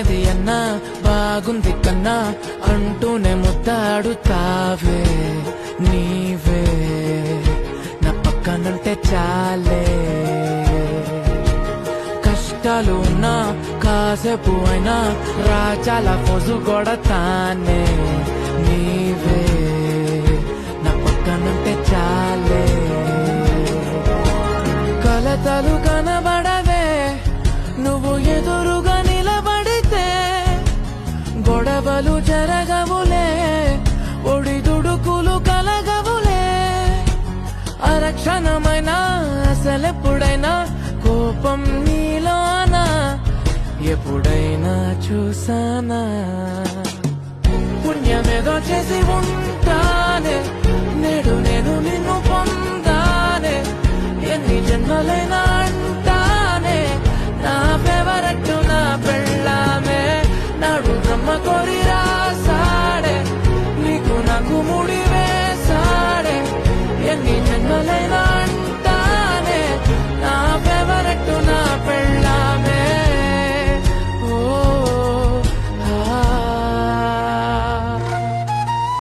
ఏది అన్నా బాగుంది కన్నా అంటూనే ముద్దాడుతావే నీవే నా పక్కనుంటే చాలే కష్టాలు ఉన్నా కాసేపు అయినా రాజాల ఫోజు కొడతానే నీవే నా పక్కనుంటే చాలే కలతలు కనబడవే నువ్వు ఎదురుగా నిలబడితే గొడవలు జరగవులే ఒడిదుడుకులు కలగవులే అరక్షణమైనా అసలెప్పుడైనా కోపం నీలోనా ఎప్పుడైనా చూసానా పుణ్యమేదో చేసి ఉంటానే నేడు నేను నిన్ను పొందానే ఎన్ని జన్మలైనా అంటానే నా ఫేవరెట్ నా పెళ్ళామే నాడు బ్రహ్మ కోరి రాసాడే నీకు నాకు ముడి వేసాడే ఎన్ని జన్మలైనా